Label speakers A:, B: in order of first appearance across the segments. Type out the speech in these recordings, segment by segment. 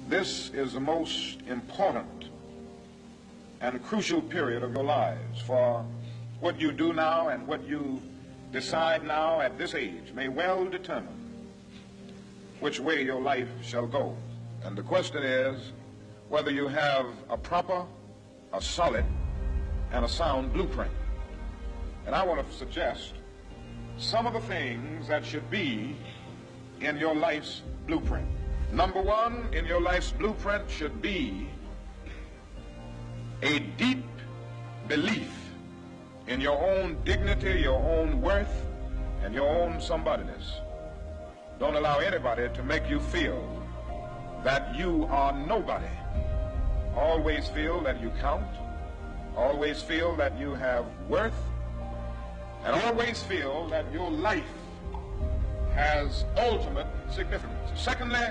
A: This is the most important and crucial period of your lives, for what you do now and what you decide now at this age may well determine which way your life shall go. And the question is whether you have a proper, a solid, and a sound blueprint. And I want to suggest some of the things that should be in your life's blueprint. Number one in your life's blueprint should be a deep belief in your own dignity, your own worth, and your own somebodyness. Don't allow anybody to make you feel that you are nobody. Always feel that you count. Always feel that you have worth. And always feel that your life has ultimate significance. Secondly,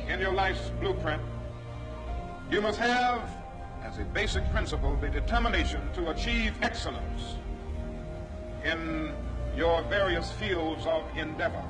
A: in your life's blueprint, you must have, as a basic principle, the determination to achieve excellence in your various fields of endeavor.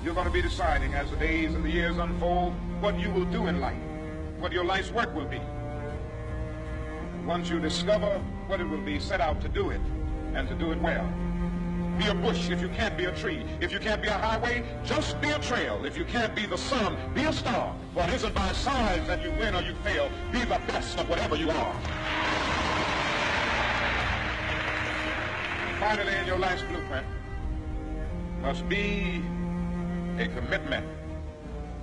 A: You're going to be deciding as the days and the years unfold what you will do in life, what your life's work will be. Once you discover what it will be, set out to do it, and to do it well. Be a bush if you can't be a tree. If you can't be a highway, just be a trail. If you can't be the sun, be a star. For it isn't by size that you win or you fail. Be the best of whatever you are. Finally, in your life's blueprint must be a commitment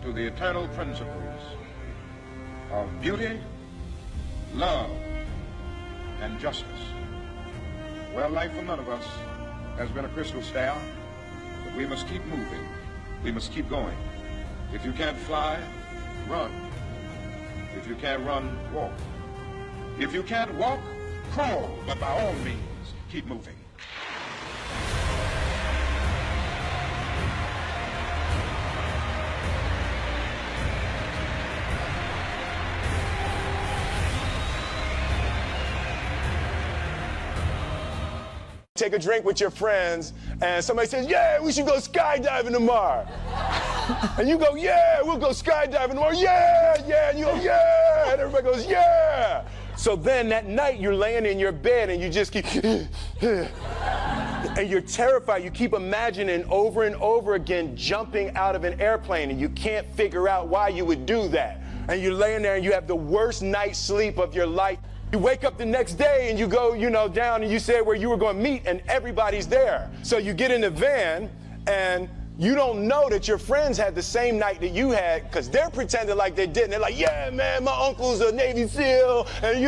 A: to the eternal principles of beauty, love, and justice. Well, life for none of us has been a crystal stair, but we must keep moving. We must keep going. If you can't fly, run. If you can't run, walk. If you can't walk, crawl, but by all means, keep moving.
B: Take a drink with your friends, and somebody says, yeah, we should go skydiving tomorrow. And you go, yeah, we'll go skydiving tomorrow. Yeah, yeah. And you go, yeah. And everybody goes, yeah. So then that night you're laying in your bed and you just keep, and you're terrified. You keep imagining over and over again jumping out of an airplane, and you can't figure out why you would do that. And you're laying there and you have the worst night's sleep of your life. You wake up the next day and you go, down and you say where you were going to meet, and everybody's there. So you get in the van and you don't know that your friends had the same night that you had, because they're pretending like they didn't. They're like, yeah, man, my uncle's a Navy SEAL, and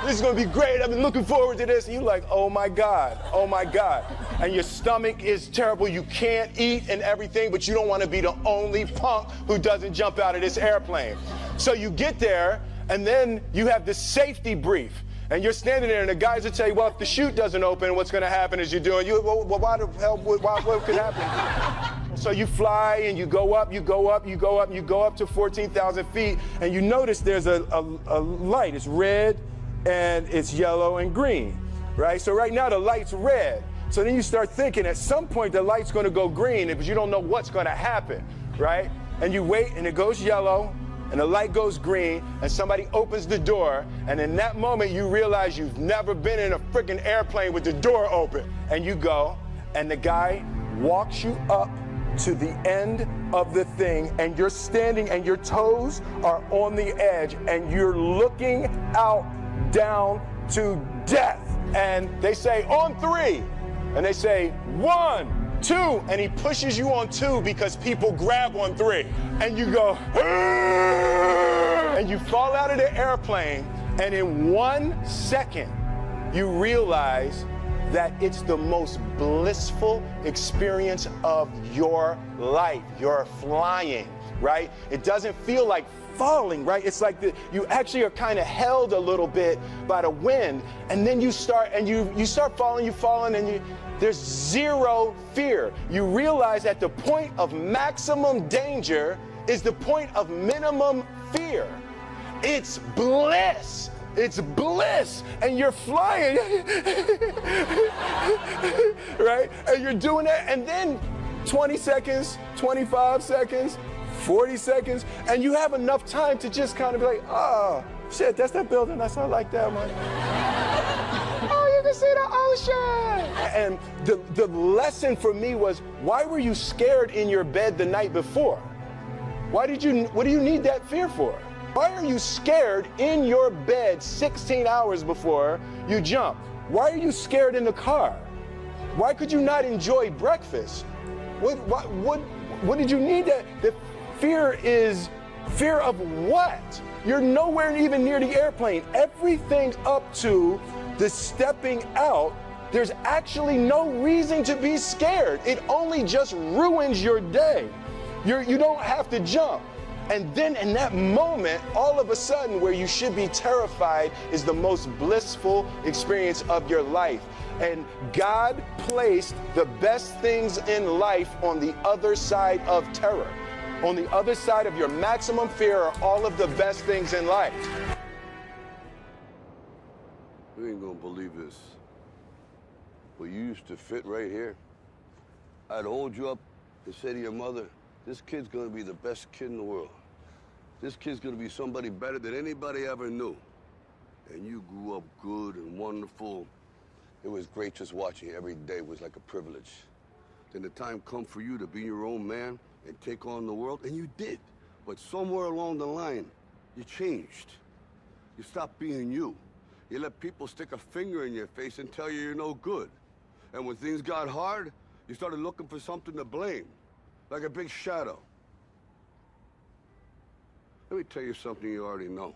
B: this is going to be great. I've been looking forward to this. And you're like, oh my God, oh my God. And your stomach is terrible. You can't eat and everything, but you don't want to be the only punk who doesn't jump out of this airplane. So you get there, and then you have this safety brief, and you're standing there, and the guys will tell you, well, if the chute doesn't open, what's going to happen is you're doing, well, why the hell, what could happen? So you fly, and you go up, you go up, you go up, you go up to 14,000 feet, and you notice there's a light. It's red, and it's yellow and green, right? So right now the light's red. So then you start thinking at some point the light's going to go green, but you don't know what's going to happen, right? And you wait, and it goes yellow, and the light goes green, and somebody opens the door, and in that moment you realize you've never been in a freaking airplane with the door open. And you go, and the guy walks you up to the end of the thing, and you're standing and your toes are on the edge, and you're looking out down to death. And they say, on three, and they say, 1, 2, and he pushes you on 2 because people grab on 3, and you go, and you fall out of the airplane, and in 1 second you realize that it's the most blissful experience of your life. You're flying, right? It doesn't feel like falling, right? It's like you actually are kind of held a little bit by the wind, and then you start falling, and there's zero fear. You realize that the point of maximum danger is the point of minimum fear. It's bliss. It's bliss, and you're flying, right? And you're doing that, and then 20 seconds, 25 seconds, 40 seconds, and you have enough time to just kind of be like, oh, shit, that's that building. I like that one. Oh, you can see the ocean. And the lesson for me was, why were you scared in your bed the night before? What do you need that fear for? Why are you scared in your bed 16 hours before you jump? Why are you scared in the car? Why could you not enjoy breakfast? What did you need that? The fear is fear of what? You're nowhere even near the airplane. Everything up to the stepping out, there's actually no reason to be scared. It only just ruins your day. You don't have to jump. And then in that moment, all of a sudden, where you should be terrified is the most blissful experience of your life. And God placed the best things in life on the other side of terror. On the other side of your maximum fear are all of the best things in life.
C: You ain't gonna believe this, but you used to fit right here. I'd hold you up and say to your mother, this kid's gonna be the best kid in the world. This kid's gonna be somebody better than anybody ever knew. And you grew up good and wonderful. It was great just watching you every day. Was like a privilege. Then the time come for you to be your own man and take on the world, and you did. But somewhere along the line, you changed. You stopped being you. You let people stick a finger in your face and tell you you're no good. And when things got hard, you started looking for something to blame, like a big shadow. Let me tell you something you already know.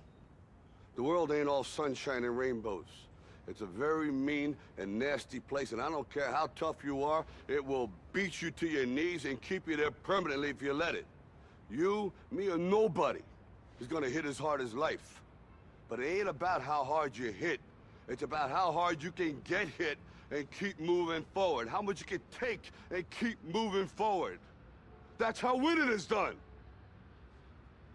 C: The world ain't all sunshine and rainbows. It's a very mean and nasty place, and I don't care how tough you are, it will beat you to your knees and keep you there permanently if you let it. You, me, or nobody is gonna hit as hard as life. But it ain't about how hard you hit. It's about how hard you can get hit and keep moving forward. How much you can take and keep moving forward. That's how winning is done.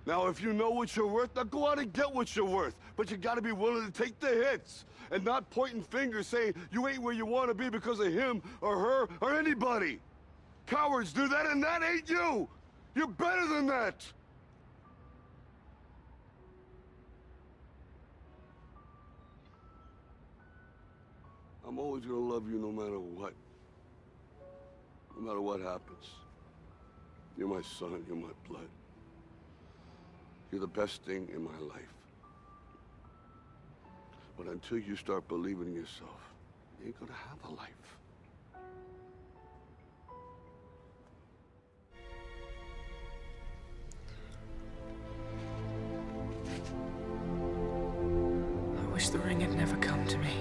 C: Now, if you know what you're worth, now go out and get what you're worth. But you gotta be willing to take the hits and not pointing fingers saying you ain't where you wanna be because of him or her or anybody. Cowards do that, and that ain't you. You're better than that. I'm always gonna love you no matter what. No matter what happens. You're my son, you're my blood. You're the best thing in my life. But until you start believing in yourself, you ain't gonna have a life.
D: I wish the ring had never come to me.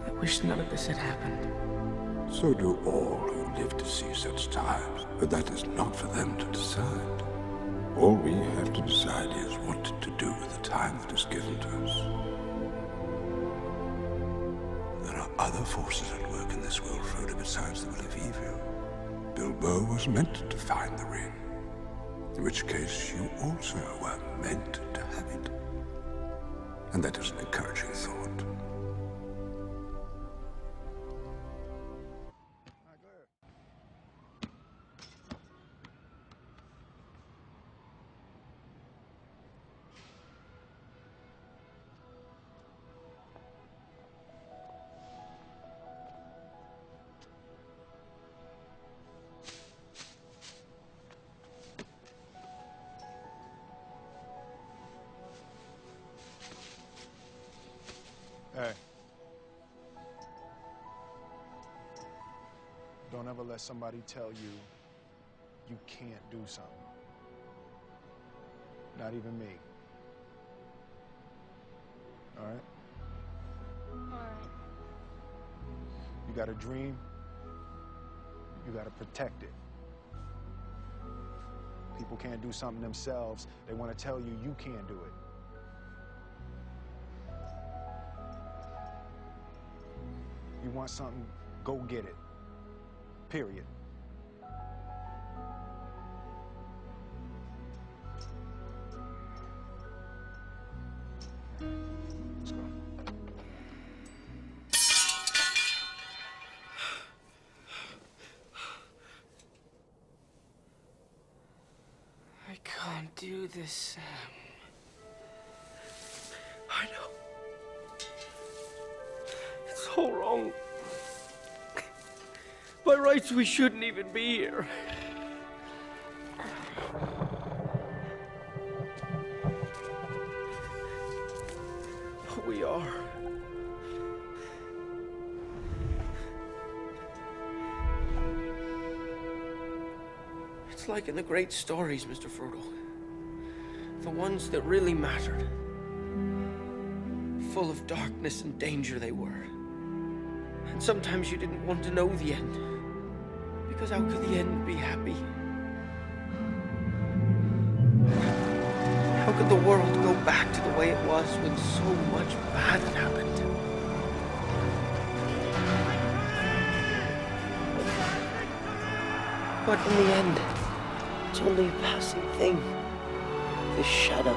D: I wish none of this had happened.
E: So do all who live to see such times, but that is not for them to decide. All we have to decide is what to do with the time that is given to us. There are other forces at work in this world, Frodo, besides the will of evil. Bilbo was meant to find the ring, in which case you also were meant to have it. And that is an encouraging thought.
B: Hey. Don't ever let somebody tell you you can't do something. Not even me. All right?
F: All right.
B: You got a dream, you got to protect it. People can't do something themselves. They want to tell you you can't do it. You want something, go get it. Period. Let's go.
D: do this, Sam. I know. It's all wrong. By rights, we shouldn't even be here. But we are. It's like in the great stories, Mr. Frodo. The ones that really mattered. Full of darkness and danger they were. And sometimes you didn't want to know the end. Because how could the end be happy? How could the world go back to the way it was when so much bad had happened? But in the end, it's only a passing thing. This shadow.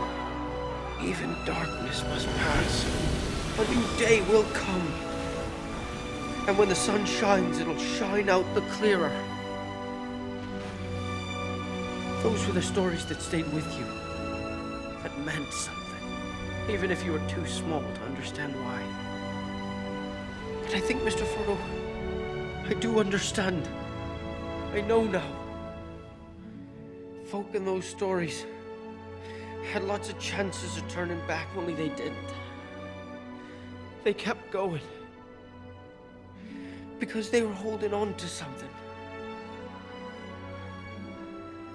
D: Even darkness must pass. A new day will come. And when the sun shines, it'll shine out the clearer. Those were the stories that stayed with you. That meant something. Even if you were too small to understand why. But I think, Mr. Frodo, I do understand. I know now. Folk in those stories had lots of chances of turning back, only they didn't. They kept going. Because they were holding on to something.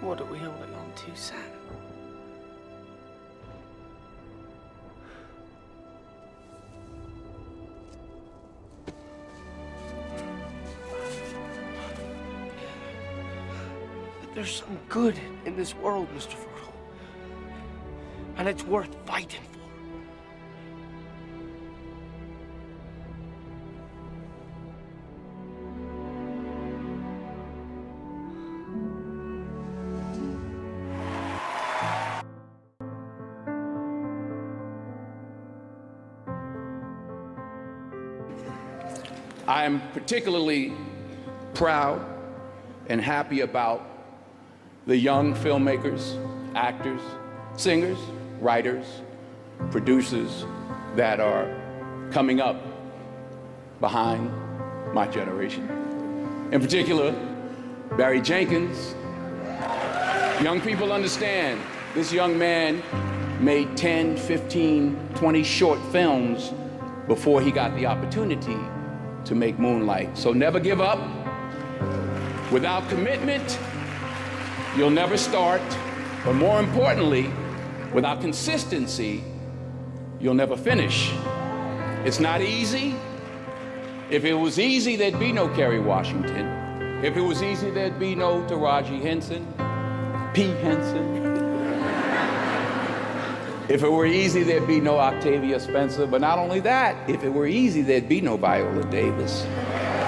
G: What are we holding on to, Sam?
D: There's some good in this world, Mr. Frodo. And it's worth fighting for.
H: I am particularly proud and happy about the young filmmakers, actors, singers, writers, producers that are coming up behind my generation. In particular, Barry Jenkins. Young people understand this young man made 10, 15, 20 short films before he got the opportunity to make Moonlight. So never give up. Without commitment, you'll never start. But more importantly, without consistency, you'll never finish. It's not easy. If it was easy, there'd be no Kerry Washington. If it was easy, there'd be no Taraji Henson, P. Henson. If it were easy, there'd be no Octavia Spencer. But not only that, if it were easy, there'd be no Viola Davis.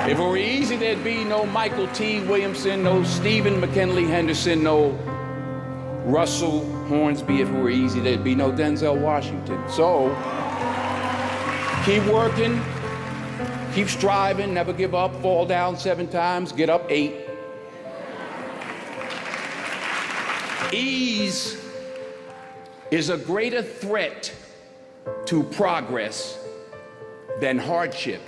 H: If it were easy, there'd be no Michael T. Williamson, no Stephen McKinley Henderson, no Russell Hornsby. If it were easy, there'd be no Denzel Washington. So, keep working, keep striving, never give up, fall down 7 times, get up 8. Ease is a greater threat to progress than hardship.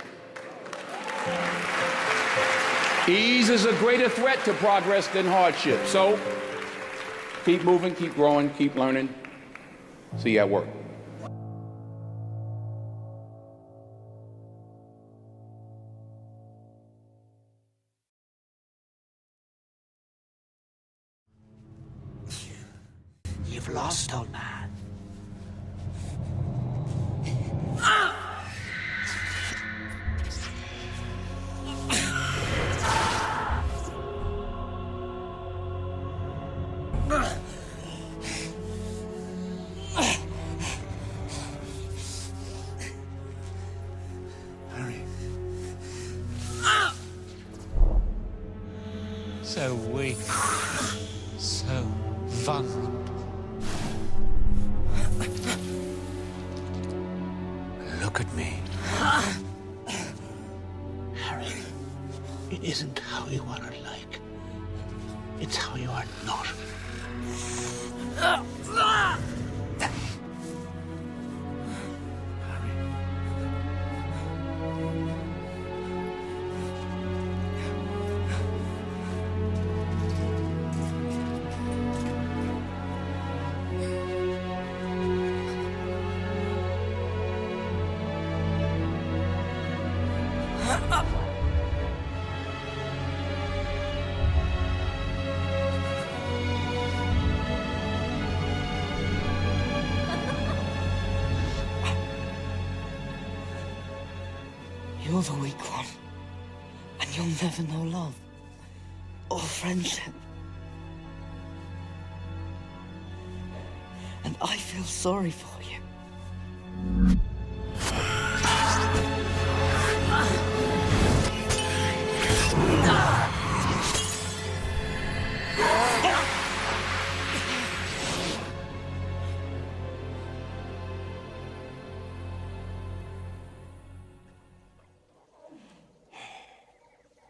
H: Ease is a greater threat to progress than hardship. So, keep moving, keep growing, keep learning. See you at work.
I: You've lost, old man.
J: Harry. So weak. So vulnerable. Look at me.
I: Harry, it isn't how you are like. It's how you are not. You're the weak one. And you'll never know love. Or friendship. And I feel sorry for you.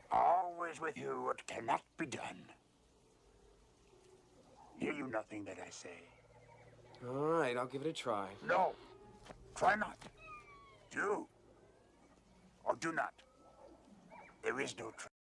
K: Always with you what cannot be done. Hear you nothing that I say.
L: All right, I'll give it a try.
K: No, try not. Do or do not. There is no try.